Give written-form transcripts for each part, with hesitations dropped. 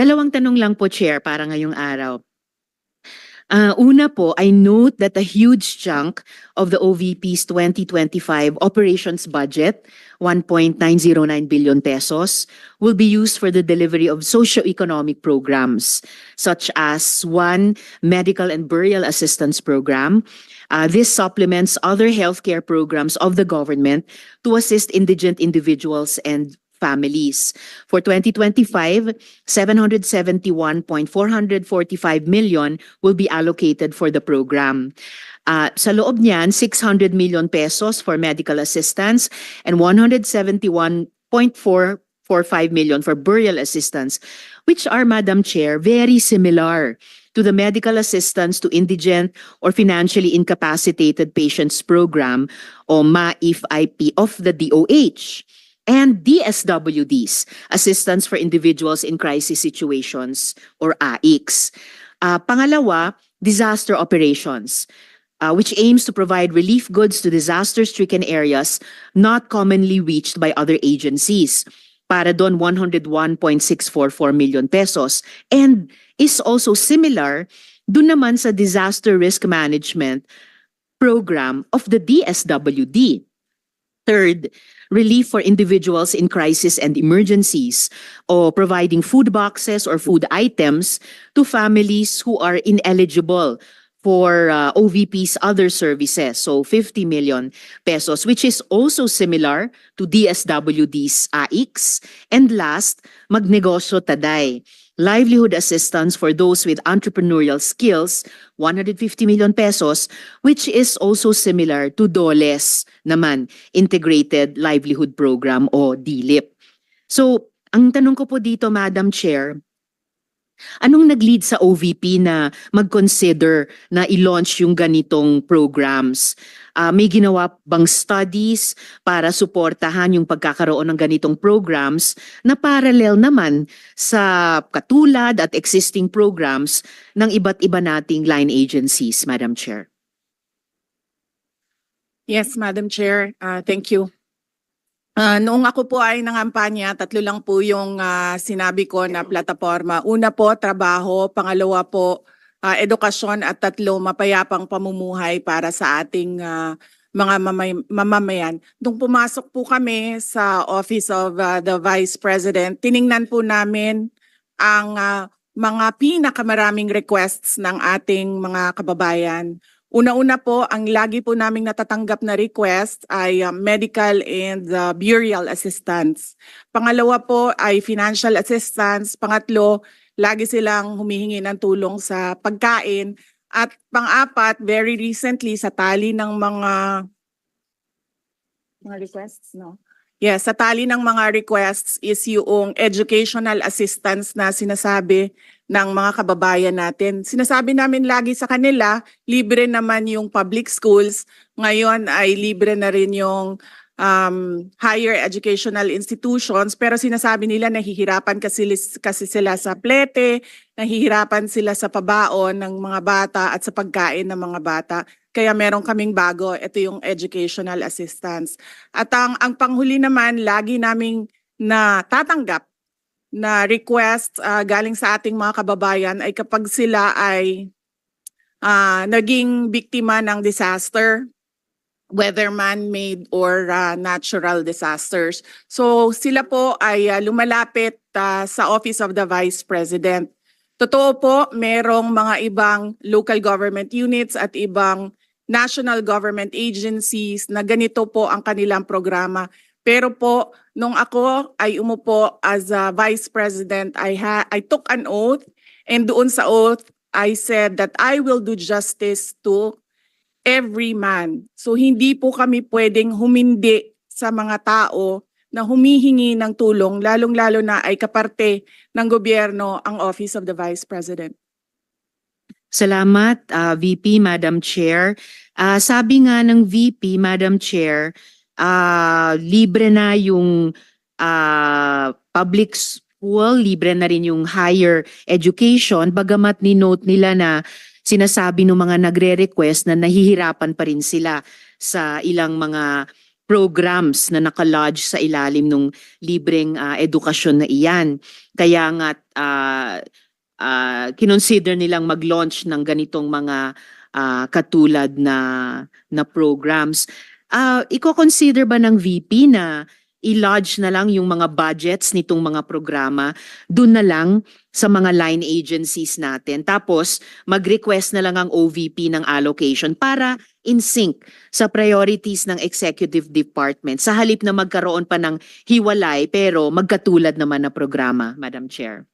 Dalawang tanong lang po, Chair, para ngayong araw. Una po, I note that a huge chunk of the OVP's 2025 operations budget, 1.909 billion pesos, will be used for the delivery of socio-economic programs, such as one, medical and burial assistance program. This supplements other healthcare programs of the government to assist indigent individuals and families. For 2025, 771.445 million will be allocated for the program. Sa loob niyan, 600 million pesos for medical assistance and 171.445 million for burial assistance, which are, Madam Chair, very similar to the medical assistance to indigent or financially incapacitated patients program o MAIF-IP of the DOH. And DSWDs, Assistance for Individuals in Crisis Situations, or AICS. Pangalawa, disaster operations, which aims to provide relief goods to disaster-stricken areas not commonly reached by other agencies. Para doon, 101.644 million pesos. And is also similar doon naman sa disaster risk management program of the DSWD. Third, relief for individuals in crisis and emergencies, or providing food boxes or food items to families who are ineligible for OVP's other services. So 50 million pesos, which is also similar to DSWD's AICS. And last, Magnegosyo Taday, livelihood assistance for those with entrepreneurial skills, 150 million pesos, which is also similar to DOLE's naman, Integrated Livelihood Program o DLIP. So, ang tanong ko po dito, Madam Chair, anong nag-lead sa OVP na mag-consider na i-launch yung ganitong programs? May ginawa bang studies para suportahan yung pagkakaroon ng ganitong programs na parallel naman sa katulad at existing programs ng iba't iba nating line agencies, Madam Chair? Yes, Madam Chair. Thank you. Noong ako po ay nangampanya, 3 lang po yung sinabi ko na plataforma. Una po, trabaho. Pangalawa po, edukasyon. At 3, mapayapang pamumuhay para sa ating mga mamamayan. Nung pumasok po kami sa Office of the Vice President, tiningnan po namin ang mga pinakamaraming requests ng ating mga kababayan. Una-una po, ang lagi po naming natatanggap na request ay medical and burial assistance. Pangalawa po ay financial assistance. Pangatlo, lagi silang humihingi ng tulong sa pagkain. At pang-apat, very recently, sa tali ng mga requests, no? Yes, sa tali ng mga requests is yung educational assistance na sinasabi ng mga kababayan natin. Sinasabi namin lagi sa kanila, libre naman yung public schools. Ngayon ay libre na rin yung higher educational institutions. Pero sinasabi nila nahihirapan kasi sila sa plete, nahihirapan sila sa pabaon ng mga bata at sa pagkain ng mga bata. Kaya meron kaming bago, ito yung educational assistance. At ang panghuli naman, lagi naming natatanggap na request galing sa ating mga kababayan ay kapag sila ay naging biktima ng disaster, whether man-made or natural disasters. So sila po ay lumalapit sa Office of the Vice President. Totoo po, merong mga ibang local government units at ibang national government agencies na ganito po ang kanilang programa. Pero po, nung ako ay umupo as a Vice President, I took an oath, and doon sa oath, I said that I will do justice to every man. So hindi po kami pwedeng humindi sa mga tao na humihingi ng tulong, lalong-lalo na ay kaparte ng gobyerno ang Office of the Vice President. Salamat, VP, Madam Chair. Sabi nga ng VP, Madam Chair, libre na yung public school, libre na rin yung higher education, bagamat ni-note nila na sinasabi ng mga nagre-request na nahihirapan pa rin sila sa ilang mga programs na nakalodge sa ilalim ng libreng edukasyon na iyan. Kaya nga kinonsider nilang mag-launch ng ganitong mga katulad na programs. Iko-consider ba ng VP na i-lodge na lang yung mga budgets nitong mga programa dun na lang sa mga line agencies natin? Tapos mag-request na lang ang OVP ng allocation para in sync sa priorities ng executive department sa halip na magkaroon pa ng hiwalay pero magkatulad naman na programa, Madam Chair.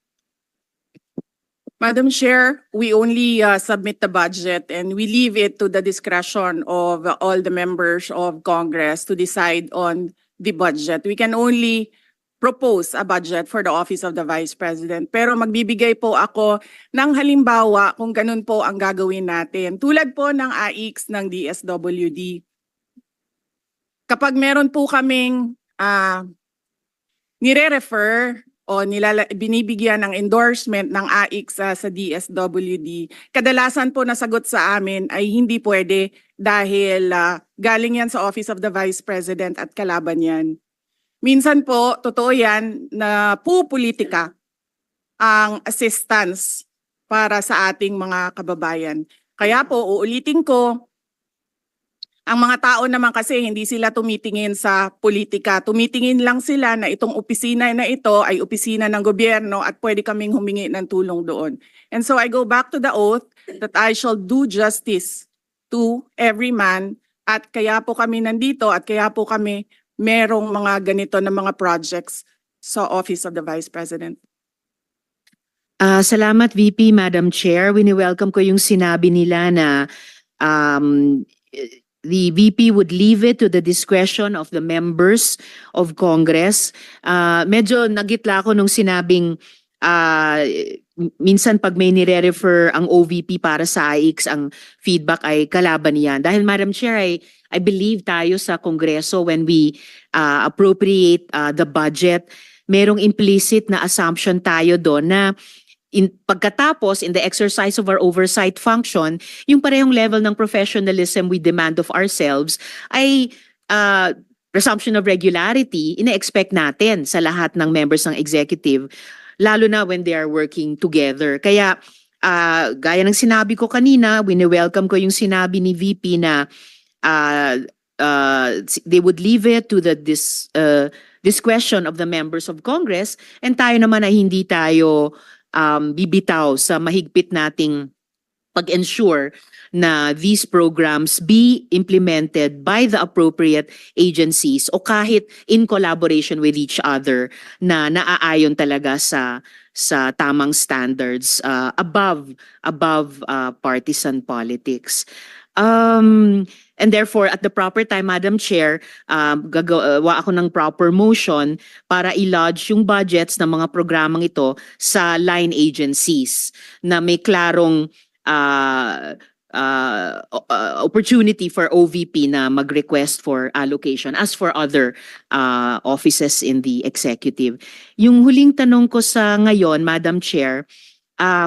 Madam Chair, we only submit the budget and we leave it to the discretion of all the members of Congress to decide on the budget. We can only propose a budget for the Office of the Vice President. Pero magbibigay po ako ng halimbawa kung ganun po ang gagawin natin. Tulad po ng AIX ng DSWD. Kapag meron po kaming nire-refer o binibigyan ng endorsement ng AIX sa DSWD, kadalasan po nasagot sa amin ay hindi pwede dahil galing yan sa Office of the Vice President at kalaban yan. Minsan po, totoo yan na pupolitika ang assistance para sa ating mga kababayan. Kaya po, uulitin ko, ang mga tao naman kasi hindi sila tumitingin sa politika. Tumitingin lang sila na itong opisina na ito ay opisina ng gobyerno at pwede kaming humingi ng tulong doon. And so I go back to the oath that I shall do justice to every man at kaya po kami nandito at kaya po kami merong mga ganito na mga projects sa Office of the Vice President. Salamat VP, Madam Chair. Wini-welcome ko yung sinabi nila na the VP would leave it to the discretion of the members of Congress. Medyo nagitla ako nung sinabing minsan pag may nire-refer ang OVP para sa AIX, ang feedback ay kalaban niyan. Dahil Madam Chair, I believe tayo sa Kongreso when we appropriate the budget, merong implicit na assumption tayo doon na pagkatapos in the exercise of our oversight function, yung parehong level ng professionalism we demand of ourselves ay presumption of regularity ina-expect natin sa lahat ng members ng executive, lalo na when they are working together. Kaya gaya ng sinabi ko kanina, wini-welcome ko yung sinabi ni VP na they would leave it to the discretion of the members of Congress, and tayo naman ay hindi tayo bibitaw sa mahigpit nating pag-ensure na these programs be implemented by the appropriate agencies o kahit in collaboration with each other na naaayon talaga sa tamang standards above partisan politics. And therefore, at the proper time, Madam Chair, gagawa ako ng proper motion para i-lodge yung budgets ng mga programang ito sa line agencies na may klarong opportunity for OVP na mag-request for allocation as for other offices in the executive. Yung huling tanong ko sa ngayon, Madam Chair,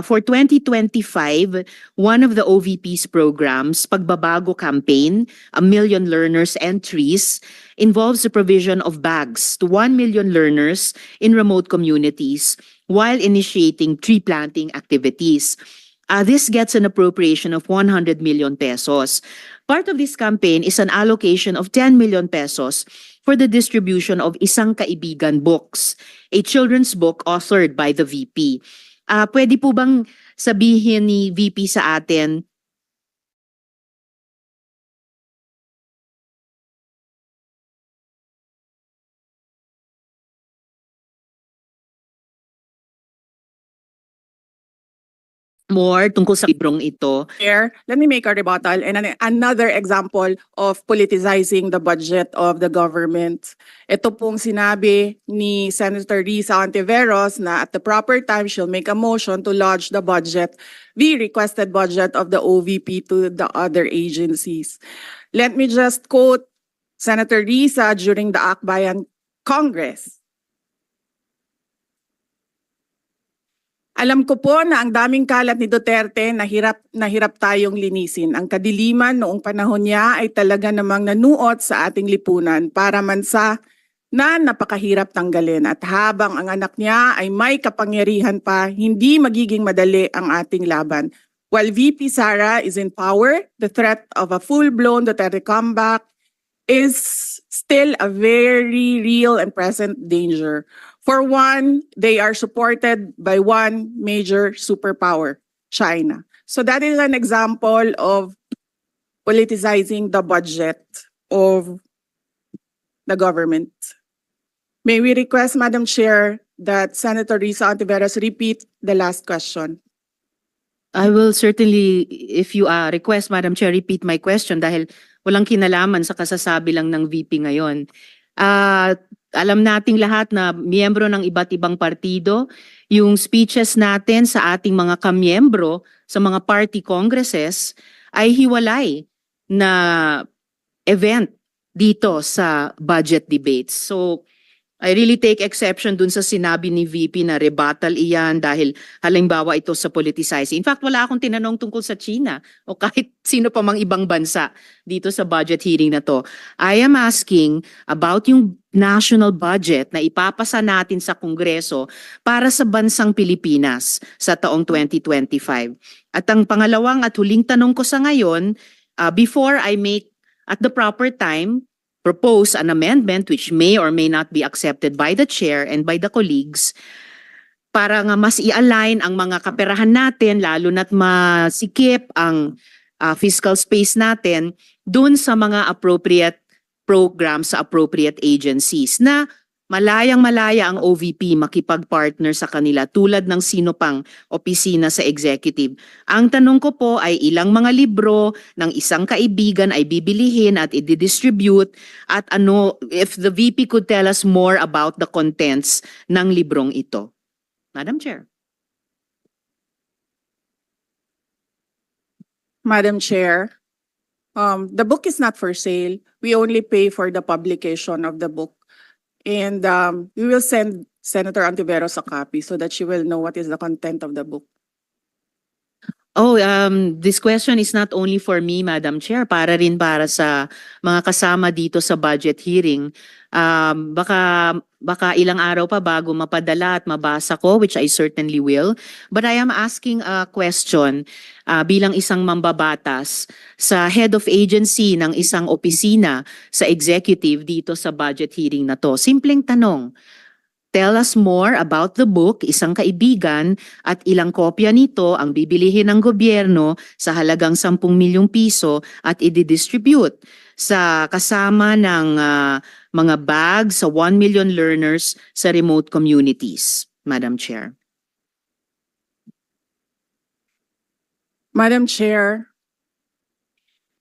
for 2025, one of the OVP's programs, Pagbabago Campaign, 1 Million Learners Entries, involves the provision of bags to 1 million learners in remote communities while initiating tree planting activities. This gets an appropriation of 100 million pesos. Part of this campaign is an allocation of 10 million pesos for the distribution of Isang Kaibigan books, a children's book authored by the VP. Pwede po bang sabihin ni VP sa atin more tungkol sa librong ito? Chair, let me make a rebuttal and another example of politicizing the budget of the government. Ito pong sinabi ni Senator Risa Ontiveros na at the proper time she'll make a motion to lodge the budget, the requested budget of the OVP to the other agencies. Let me just quote Senator Risa during the Akbayan Congress. Alam ko po na ang daming kalat ni Duterte na hirap tayong linisin. Ang kadiliman noong panahon niya ay talaga namang nanuot sa ating lipunan para mansa na napakahirap tanggalin. At habang ang anak niya ay may kapangyarihan pa, hindi magiging madali ang ating laban. While VP Sara is in power, the threat of a full-blown Duterte comeback is still a very real and present danger. For one, they are supported by one major superpower, China. So that is an example of politicizing the budget of the government. May we request, Madam Chair, that Senator Risa Ontiveros repeat the last question. I will certainly, if you request, Madam Chair, repeat my question dahil walang kinalaman sa kasasabi lang ng VP ngayon. Alam nating lahat na miyembro ng iba't ibang partido, yung speeches natin sa ating mga kamiyembro sa mga party congresses ay hiwalay na event dito sa budget debates. So, I really take exception dun sa sinabi ni VP na rebuttal iyan dahil halimbawa ito sa politicizing. In fact, wala akong tinanong tungkol sa China o kahit sino pa mang ibang bansa dito sa budget hearing na to. I am asking about yung national budget na ipapasa natin sa Kongreso para sa bansang Pilipinas sa taong 2025. At ang pangalawang at huling tanong ko sa ngayon, before I make at the proper time, propose an amendment which may or may not be accepted by the chair and by the colleagues para nga mas i-align ang mga kaperahan natin lalo na't masikip ang fiscal space natin dun sa mga appropriate programs sa appropriate agencies na malayang-malaya ang OVP makipag-partner sa kanila tulad ng sino pang opisina sa executive. Ang tanong ko po ay ilang mga libro ng isang kaibigan ay bibilihin at i-distribute at ano, if the VP could tell us more about the contents ng librong ito. Madam Chair. Madam Chair, the book is not for sale. We only pay for the publication of the book. And we will send Senator Ontiveros a copy so that she will know what is the content of the book. Oh, this question is not only for me, Madam Chair, para rin para sa mga kasama dito sa budget hearing. Baka ilang araw pa bago mapadala at mabasa ko, which I certainly will. But I am asking a question bilang isang mambabatas sa head of agency ng isang opisina sa executive dito sa budget hearing na to. Simpleng tanong. Tell us more about the book, Isang Kaibigan, at ilang kopya nito ang bibilihin ng gobyerno sa halagang 10 milyong piso at i-distribute sa kasama ng mga bags sa 1 million learners sa remote communities, Madam Chair. Madam Chair,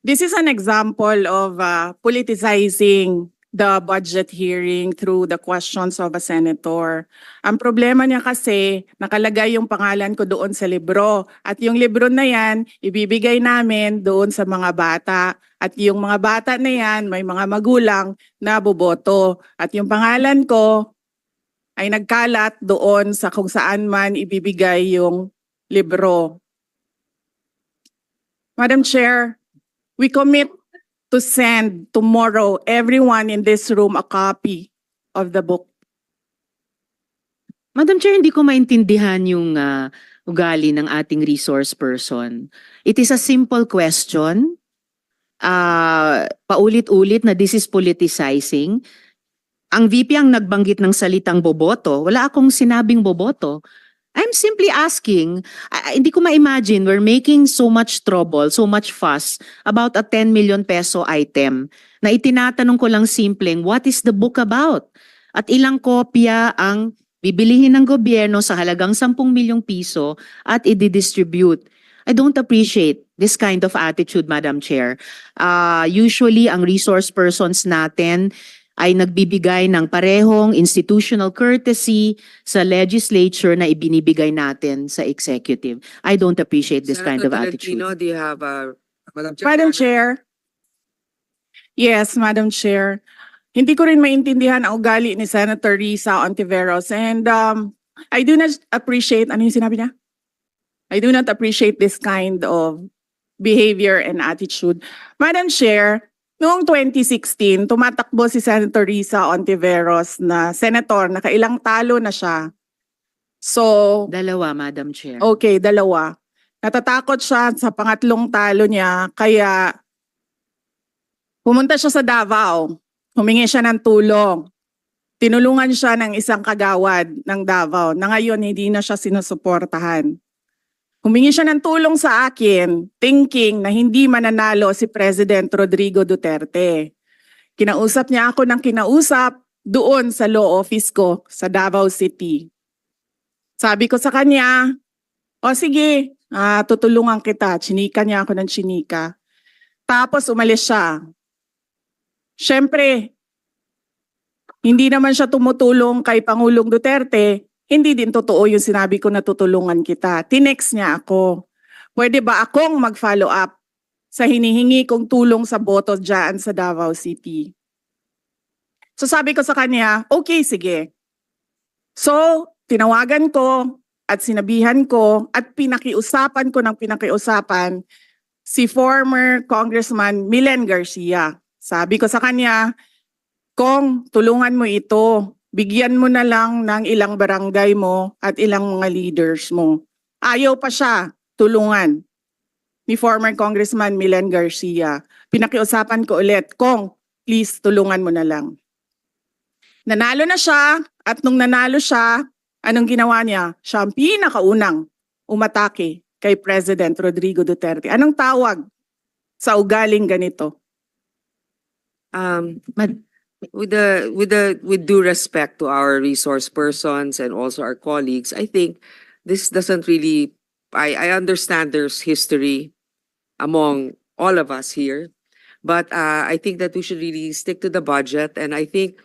this is an example of politicizing the budget hearing through the questions of a senator. Ang problema niya kasi, nakalagay yung pangalan ko doon sa libro. At yung libro na yan, ibibigay namin doon sa mga bata. At yung mga bata na yan, may mga magulang na boboto. At yung pangalan ko ay nagkalat doon sa kung saan man ibibigay yung libro. Madam Chair, we commit to send tomorrow everyone in this room a copy of the book. Madam Chair, hindi ko maintindihan yung ugali ng ating resource person. It is a simple question. Paulit-ulit na this is politicizing. Ang VP ang nagbanggit ng salitang boboto. Wala akong sinabing boboto. I'm simply asking, hindi ko ma-imagine we're making so much trouble, so much fuss about a 10 million peso item na itinatanong ko lang simpleng, what is the book about? At ilang kopya ang bibilihin ng gobyerno sa halagang 10 milyong piso at i-distribute. I don't appreciate this kind of attitude, Madam Chair. Usually, ang resource persons natin ay nagbibigay ng parehong institutional courtesy sa legislature na ibinibigay natin sa executive. I don't appreciate this kind of attitude. Senator Tolentino, do you have Madam Chair? Madam Chair. Yes, Madam Chair. Hindi ko rin maintindihan ang ugali ni Senator Risa Ontiveros. And I do not appreciate, ano yung sinabi niya? I do not appreciate this kind of behavior and attitude. Madam Chair, noong 2016, tumatakbo si Senator Risa Ontiveros na senator, nakailang talo na siya. So, Dalawa, Madam Chair. okay, dalawa. Natatakot siya sa pangatlong talo niya, kaya pumunta siya sa Davao. Humingi siya ng tulong. Tinulungan siya ng isang kagawad ng Davao na ngayon hindi na siya sinusuportahan. Humingi siya ng tulong sa akin, thinking na hindi mananalo si President Rodrigo Duterte. Kinausap niya ako ng kinausap doon sa law office ko sa Davao City. Sabi ko sa kanya, o sige, tutulungan kita. Chinika niya ako ng chinika. Tapos umalis siya. Siyempre, hindi naman siya tumutulong kay Pangulong Duterte. Hindi din totoo yung sinabi ko na tutulungan kita. Tinext niya ako. Pwede ba akong mag-follow up sa hinihingi kong tulong sa boto dyan sa Davao City? So sabi ko sa kanya, okay, sige. So, tinawagan ko at sinabihan ko at pinakiusapan ko ng pinakiusapan si former Congressman Milen Garcia. Sabi ko sa kanya, Kong, tulungan mo ito. Bigyan mo na lang ng ilang barangay mo at ilang mga leaders mo. Ayaw pa siya tulungan ni former Congressman Milen Garcia. Pinakiusapan ko ulit, Kong, please tulungan mo na lang. Nanalo na siya at nung nanalo siya, anong ginawa niya? Siya ang pinakaunang umatake kay President Rodrigo Duterte. Anong tawag sa ugaling ganito? With due respect to our resource persons and also our colleagues, I think this doesn't really, I understand there's history among all of us here, but I think that we should really stick to the budget, and I think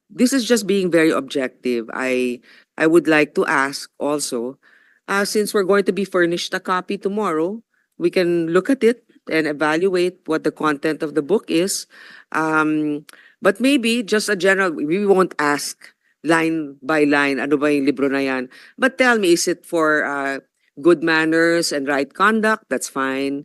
this is just being very objective. I would like to ask also, since we're going to be furnished a copy tomorrow, we can look at it and evaluate what the content of the book is. But maybe just a general, we won't ask line by line, ano ba yung libro na yan? But tell me, is it for good manners and right conduct? That's fine.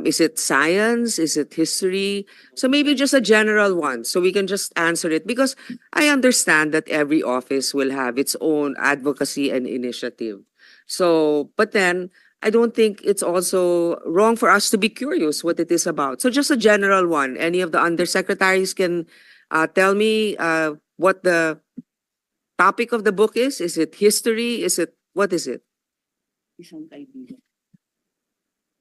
Is it science? Is it history? So maybe just a general one, so we can just answer it. Because I understand that every office will have its own advocacy and initiative. So, but then, I don't think it's also wrong for us to be curious what it is about. So just a general one. Any of the undersecretaries can tell me what the topic of the book is? Is it history? What is it?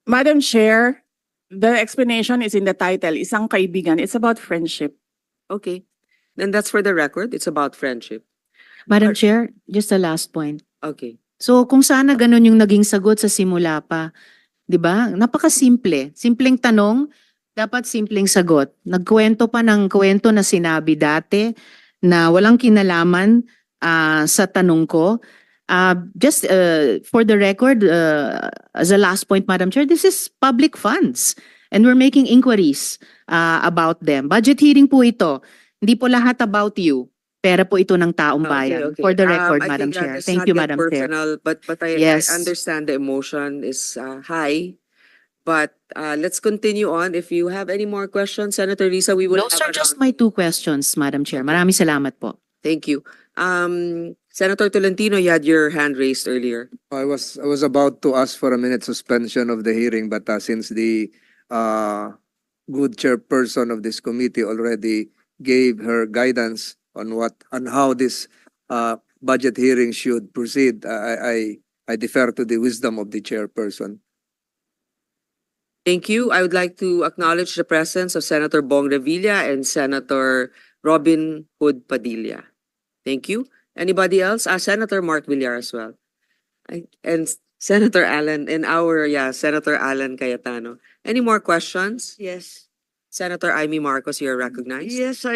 Madam Chair, the explanation is in the title, Isang Kaibigan. It's about friendship. Okay. Then that's for the record. It's about friendship. Madam Chair, just a last point. Okay. So kung sana ganun yung naging sagot sa simula pa, 'di ba? Napakasimple. Simpleng tanong, dapat simpleng sagot. Nagkwento pa ng kwento na sinabi dati na walang kinalaman sa tanong ko. Just for the record, as a last point, Madam Chair, this is public funds and we're making inquiries about them. Budget hearing po ito. Hindi po lahat about you. Pera po ito ng taong bayan. Okay. For the record, I Madam think Chair. let's Thank not you, get Madam Chair. personal, but Yes. I understand the emotion is high. But let's continue on. If you have any more questions, Senator Risa, we will Those have are a just round. my 2 questions, Madam Chair. Okay. Maraming salamat po. Thank you. Senator Tolentino, you had your hand raised earlier. I was about to ask for a minute suspension of the hearing, but since the good chairperson of this committee already gave her guidance on how this budget hearing should proceed, I defer to the wisdom of the chairperson. Thank you. I would like to acknowledge the presence of Senator Bong Revilla and Senator Robin Hood Padilla. Thank you. Anybody else? Senator Mark Villar as well. And Senator Alan, Senator Alan Cayetano. Any more questions? Yes. Senator Amy Marcos, you're recognized. Yes,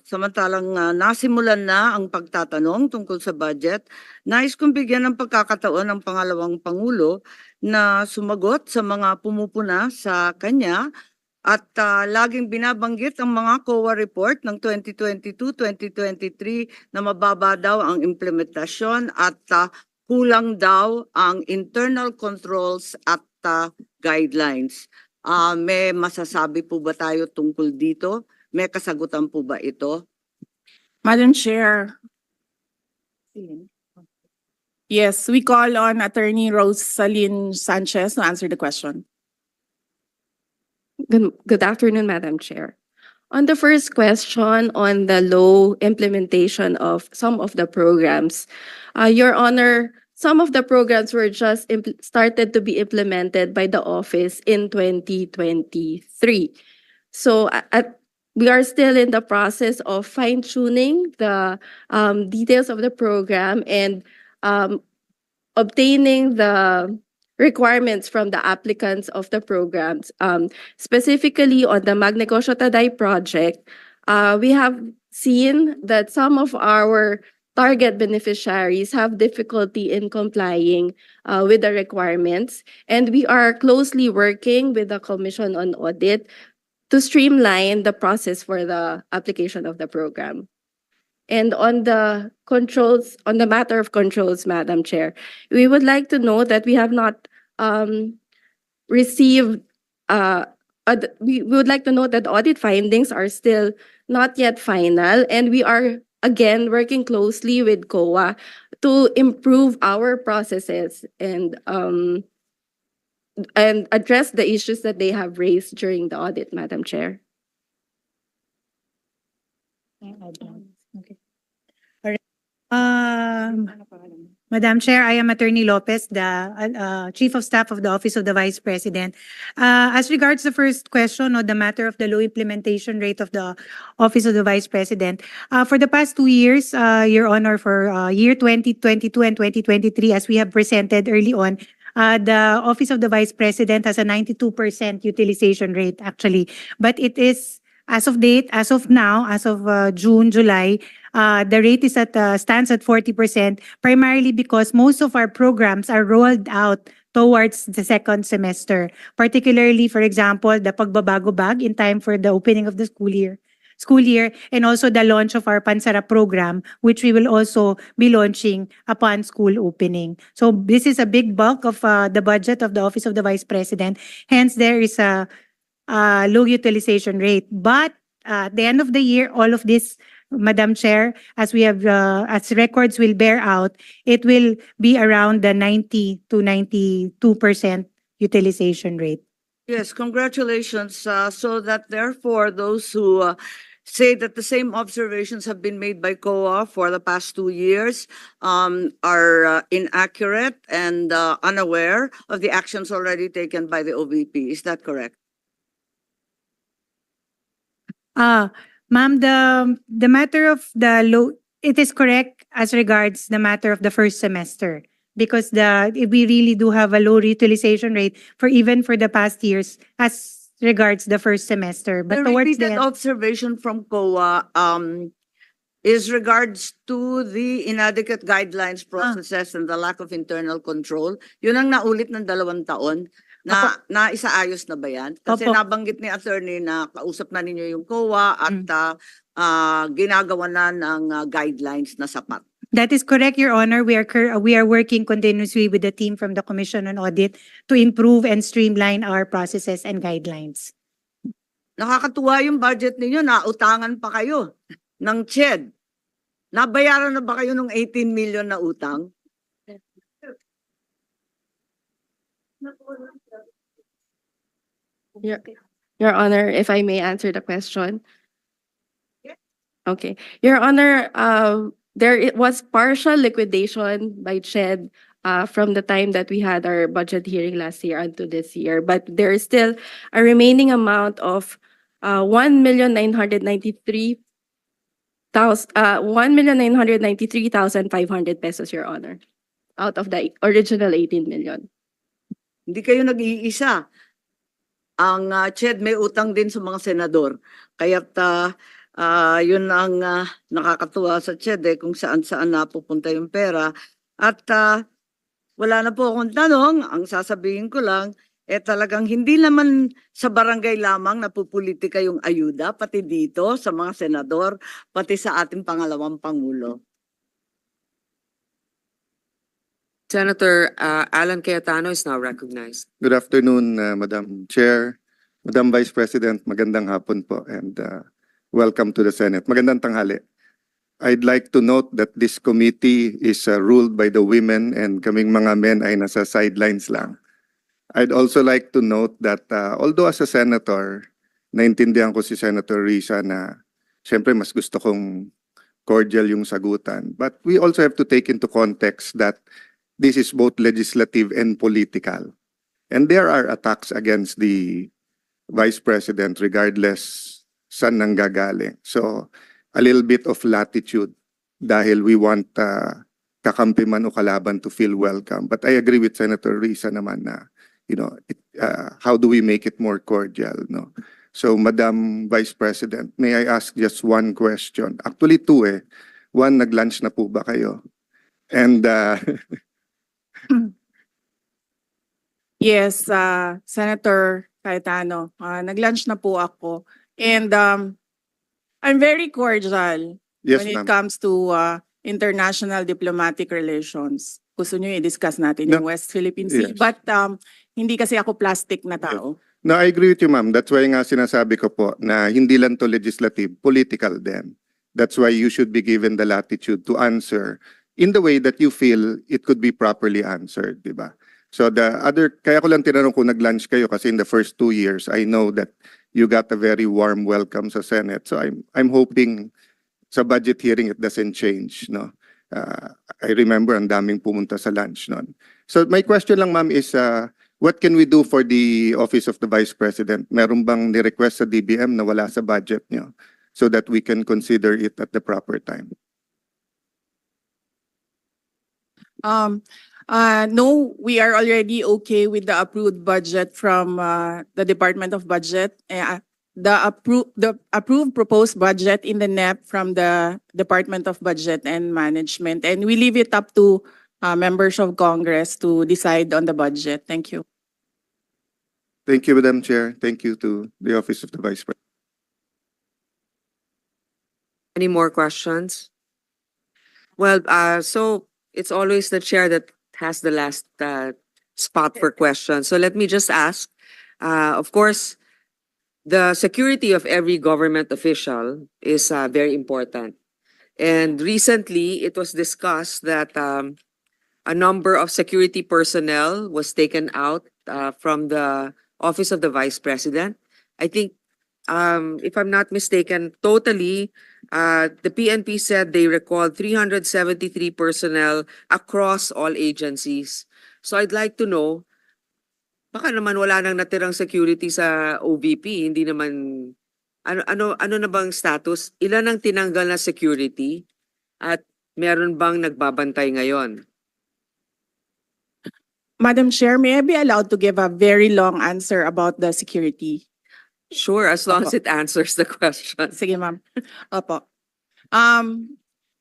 samantalang nasimulan na ang pagtatanong tungkol sa budget, nais kong bigyan ng pagkakataon ng pangalawang Pangulo na sumagot sa mga pumupuna sa kanya At laging binabanggit ang mga COA report ng 2022-2023 na mababa daw ang implementasyon at kulang daw ang internal controls at guidelines. May masasabi po ba tayo tungkol dito? May kasagutan po ba ito? Madam Chair, yes, we call on Attorney Rosalyn Sanchez to answer the question. Good afternoon, Madam Chair. On the first question on the low implementation of some of the programs, Your Honor, some of the programs were just started to be implemented by the office in 2023. So we are still in the process of fine-tuning the details of the program and obtaining the requirements from the applicants of the programs. Specifically on the Magnegosyo Taday project, we have seen that some of our target beneficiaries have difficulty in complying with the requirements, and we are closely working with the Commission on Audit to streamline the process for the application of the program. And on the controls, on the matter of controls, Madam Chair, we would like to know that we have not received, we would like to know that audit findings are still not yet final, and we are again working closely with COA to improve our processes and address the issues that they have raised during the audit, Madam Chair. Okay. All right. Madam Chair, I am Attorney Lopez, the Chief of Staff of the Office of the Vice President. As regards the first question on the matter of the low implementation rate of the Office of the Vice President, for the past 2 years, Your Honor, for year 2022 and 2023, as we have presented early on, the Office of the Vice President has a 92% utilization rate actually, but it is as of date, as of now, as of June, July, the rate is stands at 40%, primarily because most of our programs are rolled out towards the second semester. Particularly, for example, the Pagbabago Bag in time for the opening of the school year, and also the launch of our Pansara program, which we will also be launching upon school opening. So this is a big bulk of the budget of the Office of the Vice President. Hence, there is a low utilization rate. But at the end of the year, all of this, Madam Chair, as we have, as records will bear out, it will be around the 90 to 92% utilization rate. Yes, congratulations. So that therefore, those who say that the same observations have been made by COA for the past 2 years are inaccurate and unaware of the actions already taken by the OVP. Is that correct? Ma'am, the matter of the low, it is correct as regards the matter of the first semester, because we really do have a low utilization rate for even for the past years as regards the first semester. But The towards repeated the observation from COA is regards to the inadequate guidelines, processes, and the lack of internal control. Yun ang naulit ng 2 taon. Na isaayos na ba yan? Kasi Opo. nabanggit ni attorney na kausap na ninyo yung COA at ginagawa na ng guidelines na sapat. That is correct, Your Honor. We are working continuously with the team from the Commission on Audit to improve and streamline our processes and guidelines. Nakakatuwa yung budget ninyo, nautangan pa kayo ng CHED. Nabayaran na ba kayo ng 18 million na utang? Your Honor, if I may answer the question. Okay. Your Honor, it was partial liquidation by CHED from the time that we had our budget hearing last year unto this year, but there is still a remaining amount of 1,993,500 pesos, Your Honor, out of the original 18 million. Hindi kayo nag-iisa. Ang CHED may utang din sa mga senador. Kaya't yun ang nakakatuwa sa CHED kung saan-saan napupunta yung pera. At wala na po akong tanong. Ang sasabihin ko lang, talagang hindi naman sa barangay lamang napupolitika yung ayuda, pati dito sa mga senador, pati sa ating pangalawang Pangulo. Senator Alan Cayetano is now recognized. Good afternoon, Madam Chair, Madam Vice President, magandang hapon po, and welcome to the Senate. Magandang tanghali. I'd like to note that this committee is ruled by the women and kaming mga men ay nasa sidelines lang. I'd also like to note that although as a senator, naintindihan ko si Senator Risa na siyempre mas gusto kong cordial yung sagutan. But we also have to take into context that this is both legislative and political. And there are attacks against the Vice President regardless saan nanggagaling. So a little bit of latitude dahil we want kakampi man o kalaban to feel welcome. But I agree with Senator Risa naman na how do we make it more cordial, no? So, Madam Vice President, may I ask just one question? Actually, two eh. One, nag-lunch na po ba kayo? And, Yes, Senator Cayetano, nag-lunch na po ako. And I'm very cordial yes, when it ma'am. comes to international diplomatic relations. Gusto nyo i-discuss natin yung West Philippine Sea. Yes. But hindi kasi ako plastic na tao. No, I agree with you, ma'am. That's why nga sinasabi ko po na hindi lang to legislative, political din. That's why you should be given the latitude to answer in the way that you feel it could be properly answered, di ba? So kaya ko lang tinanong kung nag-lunch kayo kasi in the first 2 years, I know that you got a very warm welcome sa Senate. So I'm hoping sa budget hearing it doesn't change, no? I remember ang daming pumunta sa lunch noon. So my question lang, ma'am, is what can we do for the Office of the Vice President? Meron bang ni-request sa DBM na wala sa budget niyo so that we can consider it at the proper time? No, we are already okay with the approved budget from the Department of Budget. The approved proposed budget in the NEP from the Department of Budget and Management. And we leave it up to members of Congress to decide on the budget. Thank you. Thank you, Madam Chair. Thank you to the Office of the Vice President. Any more questions? Well, so it's always the chair that has the last spot for questions. So let me just ask, of course, the security of every government official is very important. And recently, it was discussed that a number of security personnel was taken out from the Office of the Vice President. I think, if I'm not mistaken, totally, the PNP said they recalled 373 personnel across all agencies. So I'd like to know, baka naman wala nang natirang security sa OVP, hindi naman, ano na bang status? Ilan ang tinanggal na security? At meron bang nagbabantay ngayon? Madam Chair, may I be allowed to give a very long answer about the security? Sure, as long as it answers the question. Sige, ma'am. Opo.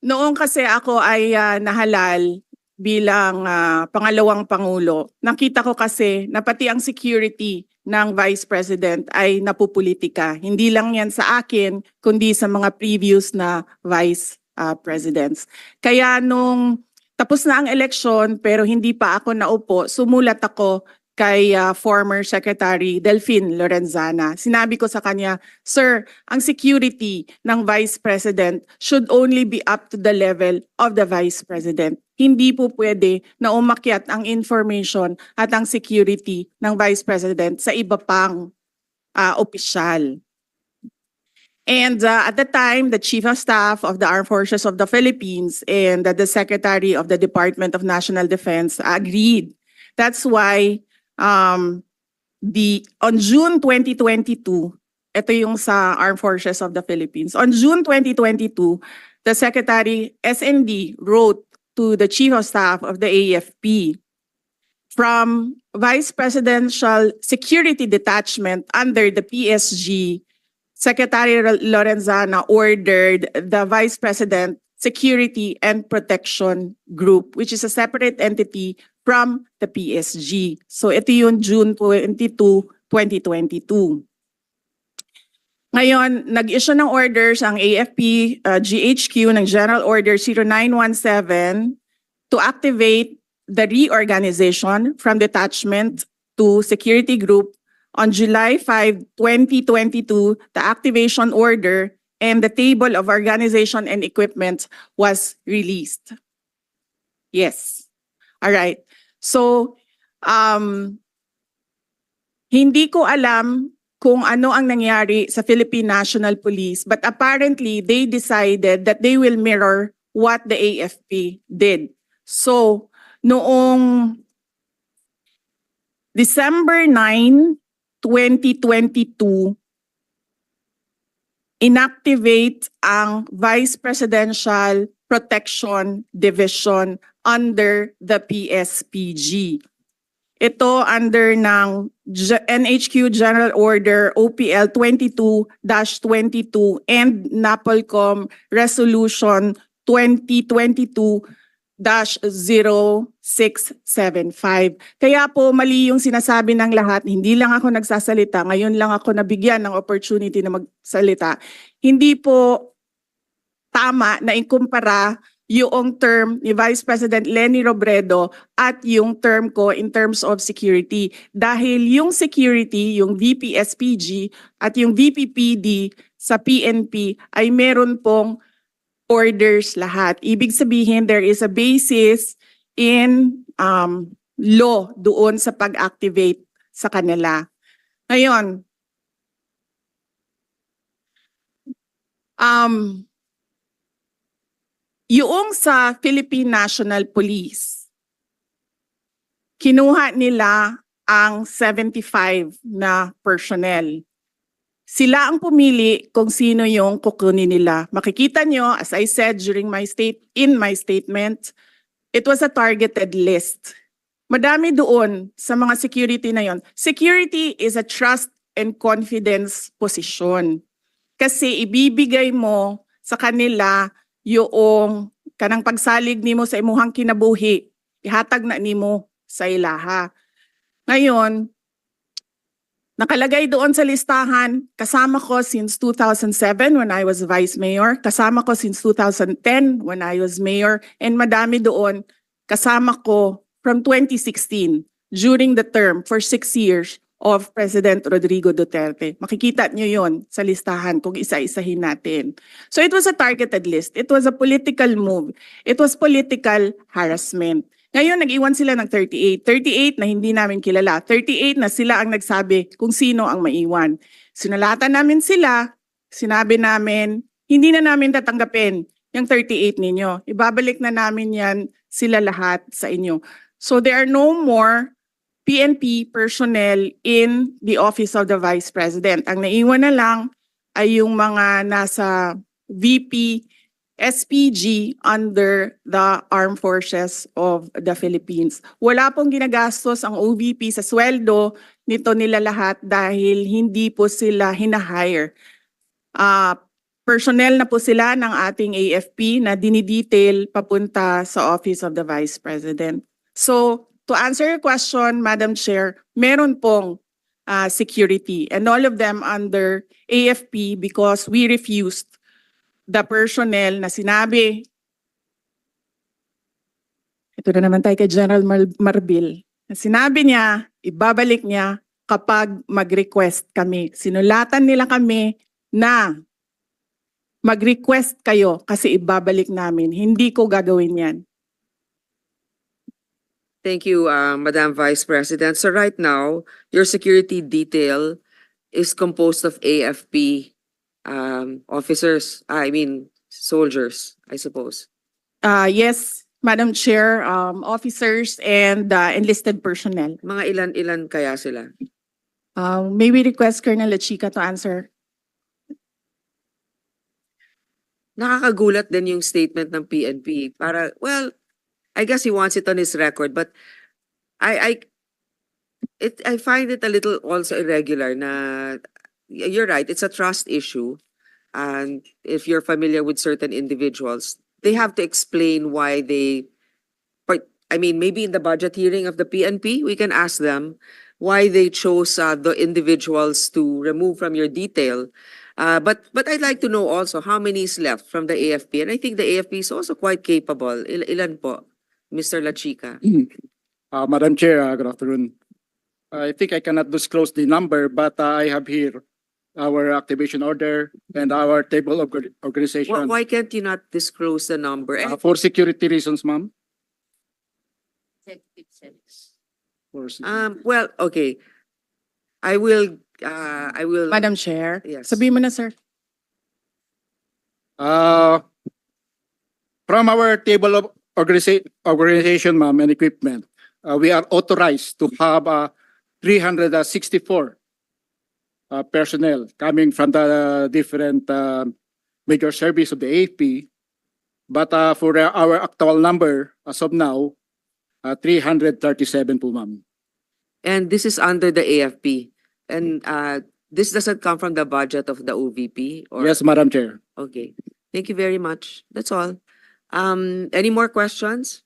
Noong kasi ako ay nahalal bilang pangalawang Pangulo, nakita ko kasi na pati ang security ng Vice President ay napupolitika. Hindi lang yan sa akin, kundi sa mga previous na Vice Presidents. Kaya nung tapos na ang eleksyon pero hindi pa ako naupo, sumulat ako kay former Secretary Delphine Lorenzana. Sinabi ko sa kanya, Sir, ang security ng Vice President should only be up to the level of the Vice President. Hindi po pwede na umakyat ang information at ang security ng Vice President sa iba pang opisyal. And at the time, the Chief of Staff of the Armed Forces of the Philippines and the Secretary of the Department of National Defense agreed. That's why on June 2022, ito yung sa Armed Forces of the Philippines. On June 2022, the Secretary SND wrote to the Chief of Staff of the AFP from Vice Presidential Security Detachment under the PSG. Secretary Lorenzana ordered the Vice President Security and Protection Group, which is a separate entity from the PSG. So ito yung June 22, 2022. Ngayon, nag-issue ng orders ang AFP GHQ ng General Order 0917 to activate the reorganization from detachment to security group on July 5, 2022. The activation order and the table of organization and equipment was released. Yes. All right. So, hindi ko alam kung ano ang nangyari sa Philippine National Police, but apparently they decided that they will mirror what the AFP did. So, noong December 9, 2022, inactivate ang Vice Presidential Protection Division under the PSPG. Ito under ng NHQ General Order OPL 22-22 and NAPOLCOM Resolution 2022-0675. Kaya po mali yung sinasabi ng lahat, hindi lang ako nagsasalita, ngayon lang ako nabigyan ng opportunity na magsalita. Hindi po tama na ikumpara yung term ni Vice President Leni Robredo at yung term ko in terms of security. Dahil yung security, yung VP-SPG at yung VP-PD sa PNP ay meron pong orders lahat. Ibig sabihin, there is a basis in law doon sa pag-activate sa kanila. Ngayon, yung sa Philippine National Police, kinuha nila ang 75 na personnel. Sila ang pumili kung sino yung kukunin nila. Makikita nyo, as I said during my statement, it was a targeted list. Madami doon sa mga security na yon. Security is a trust and confidence position. Kasi ibibigay mo sa kanila yung kanang pagsalig nimo sa imuhang kinabuhi, ihatag na nimo sa ilaha. Ngayon, nakalagay doon sa listahan, kasama ko since 2007 when I was Vice Mayor, kasama ko since 2010 when I was Mayor, and madami doon kasama ko from 2016 during the term for 6 years of President Rodrigo Duterte. Makikita nyo yon sa listahan kung isa-isahin natin. So it was a targeted list. It was a political move. It was political harassment. Ngayon, nag-iwan sila ng 38. 38 na hindi namin kilala. 38 na sila ang nagsabi kung sino ang maiwan. Sinalatan namin sila. Sinabi namin, hindi na namin tatanggapin yung 38 ninyo. Ibabalik na namin yan sila lahat sa inyo. So there are no more PNP personnel in the Office of the Vice President. Ang naiwan na lang ay yung mga nasa VP SPG under the Armed Forces of the Philippines. Wala pong ginagastos ang OVP sa sweldo nito nila lahat dahil hindi po sila hinahire. Personnel na po sila ng ating AFP na dinidetail papunta sa Office of the Vice President. So, to answer your question, Madam Chair, meron pong security and all of them under AFP because we refused the personnel na sinabi. Ito na naman tayo kay General Marbil. Sinabi niya, ibabalik niya kapag mag-request kami. Sinulatan nila kami na mag-request kayo kasi ibabalik namin. Hindi ko gagawin yan. Thank you, Madam Vice President. So right now, your security detail is composed of AFP officers, soldiers, I suppose. Yes, Madam Chair, officers and enlisted personnel. Mga ilan kaya sila? May we request Colonel Lachica to answer? Nakakagulat din yung statement ng PNP. I guess he wants it on his record, but I find it a little also irregular na you're right, it's a trust issue. And if you're familiar with certain individuals, they have to explain why they I mean, maybe in the budget hearing of the PNP, we can ask them why they chose the individuals to remove from your detail. But I'd like to know also how many is left from the AFP. And I think the AFP is also quite capable. Ilan po, Mr. La Chica? Madam Chair, good afternoon. I think I cannot disclose the number, but I have here our activation order and our table of organization. Why can't you not disclose the number? For security reasons, ma'am. Well, okay. I will. Madam Chair, Yes. sabihin mo na, sir. From our table of organization, ma'am, and equipment, we are authorized to have 364 personnel coming from the different major service of the AFP. But for our actual number, as of now, 337 po, ma'am. And this is under the AFP. And this doesn't come from the budget of the OVP? Or? Yes, Madam Chair. Okay. Thank you very much. That's all. Any more questions?